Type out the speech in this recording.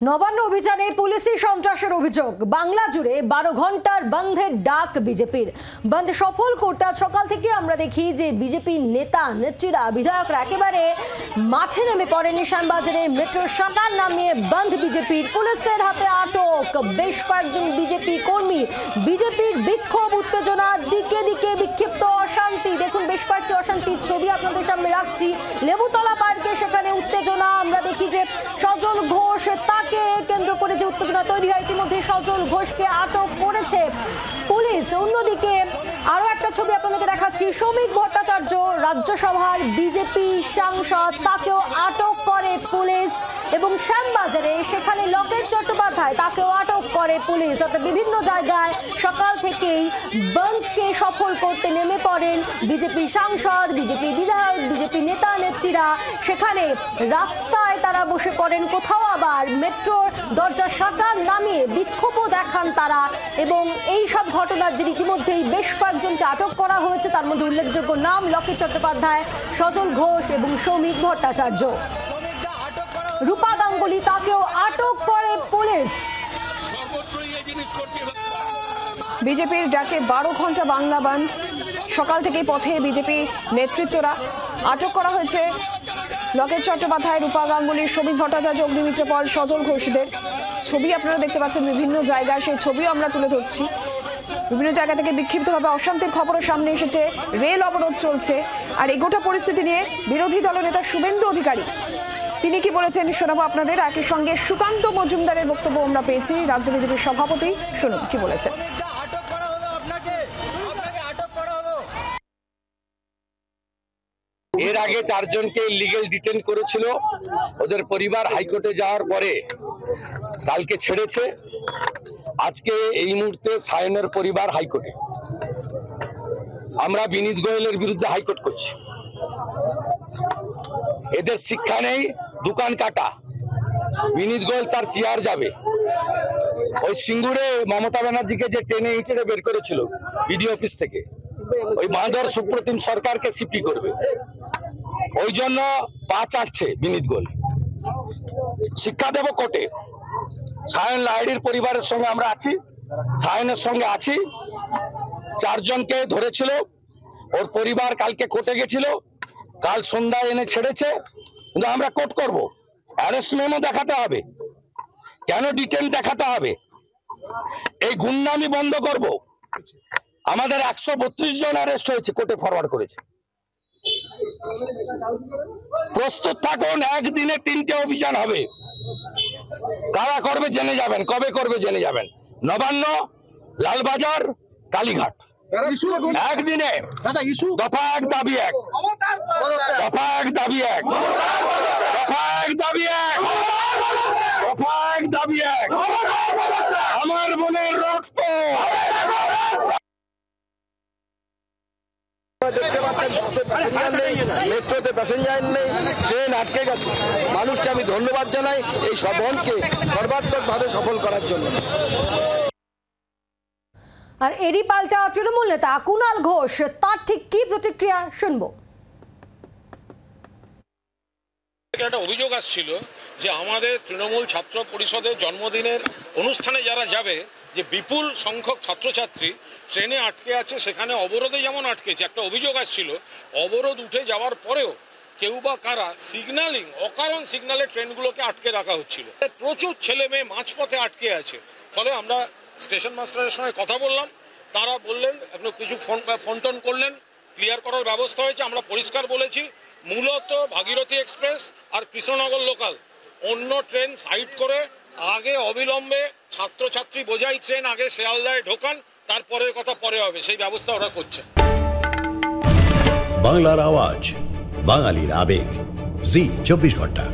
নবান্ন অভিযানে পুলিশি সন্ত্রাসের অভিযোগ। বাংলা জুড়ে 12 ঘন্টার বন্ধের ডাক বিজেপির। বন্ধ সফল করতে আজ সকাল থেকে আমরা দেখি যে বিজেপি নেতা নেত্রীরা বিধায়করা একেবারে মাঠে নেমে পড়েন। নিশানবাজারে মেট্রোর শাটার নামিয়ে বন্ধ বিজেপির। পুলিশের হাতে আটক বেশ কয়েকজন বিজেপি কর্মী। বিজেপির বিক্ষোভ উত্তেজনা, দিকে দিকে বিক্ষিপ্ত অশান্তি। দেখুন বেশ কয়েকটি অশান্তির ছবি আপনাদের সামনে রাখছি। লেবুতলা পার্কে সেখানে উত্তেজনা। আমরা দেখি যে সজল ঘোষ, তাকে কেন্দ্র করে যে উত্তেজনা তৈরি হয়, ইতিমধ্যে সজল ঘোষকে আটক করেছে পুলিশ। অন্যদিকে আরো একটা ছবি আপনাদেরকে দেখাচ্ছি। শ্রমিক ভট্টাচার্য, রাজ্যসভার বিজেপি সাংসদ, তাকেও আটক করে পুলিশ। এবং শ্যামবাজারে সেখানে লকেট চট্টোপাধ্যায়, তাকেও আটক করে পুলিশ। অর্থাৎ বিভিন্ন জায়গায় সকাল থেকেই বন্ধকে সফল করতে নেমে পড়েন বিজেপি সাংসদ, বিজেপি বিধায়ক, বিজেপি নেতা নেত্রীরা। সেখানে রাস্তায় তারা বসে পড়েন, কোথাও আবার মেট্রোর দরজার শাটার নামিয়ে বিক্ষোভও দেখান তারা। এবং এই সব ঘটনার যে ইতিমধ্যেই বেশ কয়েকজনকে আটক করা হয়েছে, তার মধ্যে উল্লেখযোগ্য নাম লকেট চট্টোপাধ্যায়, সজল ঘোষ এবং শ্রমিক ভট্টাচার্য। রূপা গাঙ্গুলি, তাকেও আটক করে পুলিশ। বিজেপির ডাকে 12 ঘন্টা বাংলা বন্ধ। সকাল থেকেই পথে বিজেপি নেতৃত্বরা। আটক করা হয়েছে লকেট চট্টোপাধ্যায়, রূপা গাঙ্গুলি, শ্রমিক ভট্টাচার্য, অগ্নিমিত্র পল, সজল ঘোষদের ছবি আপনারা দেখতে পাচ্ছেন বিভিন্ন জায়গায়। সেই ছবিও আমরা তুলে ধরছি। বিভিন্ন জায়গা থেকে বিক্ষিপ্তভাবে অশান্তির খবরও সামনে এসেছে। রেল অবরোধ চলছে। আর এই গোটা পরিস্থিতি নিয়ে বিরোধী দলনেতা শুভেন্দু অধিকারী তিনি কি বলেছেন শোনাবো আপনাদের। একই সঙ্গে সুকান্ত মজুমদারের বক্তব্য আমরা পেয়েছি, রাজ্য বিজেপির সভাপতি। শুনুন কি বলেছেন। এর আগে 4 জনকে ইলিগেল ডিটেন করেছিল। ওদের পরিবার হাইকোর্টে যাওয়ার পরে কালকে ছেড়েছে। আজকে এই মুহূর্তে সায়নের পরিবার হাইকোর্টে। আমরা বিনীত গোয়েলের বিরুদ্ধে হাইকোর্ট করছি। এদের শিক্ষা নেই, দোকান কাটা। বিনীত গোয়েল তার চেয়ার যাবে। ওই সিঙ্গুরে মমতা ব্যানার্জিকে যে টেনে হিচড়ে বের করেছিল বিডিও অফিস থেকে, ওই বাঁদর সুপ্রতিম সরকারকে সিপি করবে। ওই জন্য পা চাটছে বিনীত গোয়েল। শিক্ষা দেব কোর্টে। সায়ন লাহিড়ির পরিবারের সঙ্গে আমরা আছি, সায়নের সঙ্গে আছি। 4 জনকে ধরেছিল, ওর পরিবার কালকে কোর্টে গেছিল, কাল সন্ধ্যায় এনে ছেড়েছে। কিন্তু আমরা কোর্ট করব, অ্যারেস্ট মেমো দেখাতে হবে। কেন ডিটেন দেখাতে হবে? এই গুন্ডামি বন্ধ করব। আমাদের 132 জন অ্যারেস্ট হয়েছে, কোর্টে ফরওয়ার্ড করেছে। প্রস্তুত থাকুন, একদিনে 3টে অভিযান হবে। কারা করবে জেনে যাবেন, কবে করবে জেনে যাবেন। নবান্ন, লালবাজার, কালীঘাট, একদিনে। দফা 1 দাবি 1, দফা 1 দাবি 1, দফা 1 দাবি 1, দফা 1 দাবি 1। আমার বোনের রক্ত। দেখতে পাচ্ছেন বাসে প্যাসেঞ্জার নেই, মেট্রোতে প্যাসেঞ্জার নেই, ট্রেন আটকে গেছে। মানুষকে আমি ধন্যবাদ জানাই এই বন্ধকে সর্বাত্মকভাবে সফল করার জন্য। আর এরই পাল্টা তৃণমূল নেতা কুণাল ঘোষ, তার ঠিক কি প্রতিক্রিয়া শুনবো। একটা অভিযোগ আসছিল যে আমাদের তৃণমূল ছাত্র পরিষদের জন্মদিনের অনুষ্ঠানে যারা যাবে, যে বিপুল সংখ্যক ছাত্রছাত্রী ট্রেনে আটকে আছে, সেখানে অবরোধে যেমন আটকেছে। একটা অভিযোগ আসছিল অবরোধ উঠে যাওয়ার পরেও কেউ বা কারা সিগন্যালিং, অকারণ সিগন্যালে ট্রেনগুলোকে আটকে রাখা হচ্ছিল। প্রচুর ছেলে মেয়ে মাঝপথে আটকে আছে। ফলে আমরা স্টেশন মাস্টারের সঙ্গে কথা বললাম, তারা বললেন কিছু ফোন টোন করলেন, ক্লিয়ার করার ব্যবস্থা হয়েছে। আমরা পরিষ্কার বলেছি মূলত ভাগীরথী এক্সপ্রেস আর কৃষ্ণনগর লোকাল, অন্য ট্রেন সাইড করে আগে অবিলম্বে ছাত্রছাত্রী বোঝাই ট্রেন আগে শিয়ালদায় ঢোকান, তারপরের কথা পরে হবে, সেই ব্যবস্থা ওরা করছে। বাংলার আওয়াজ, বাঙালির আবেগ, জি 24 ঘন্টা।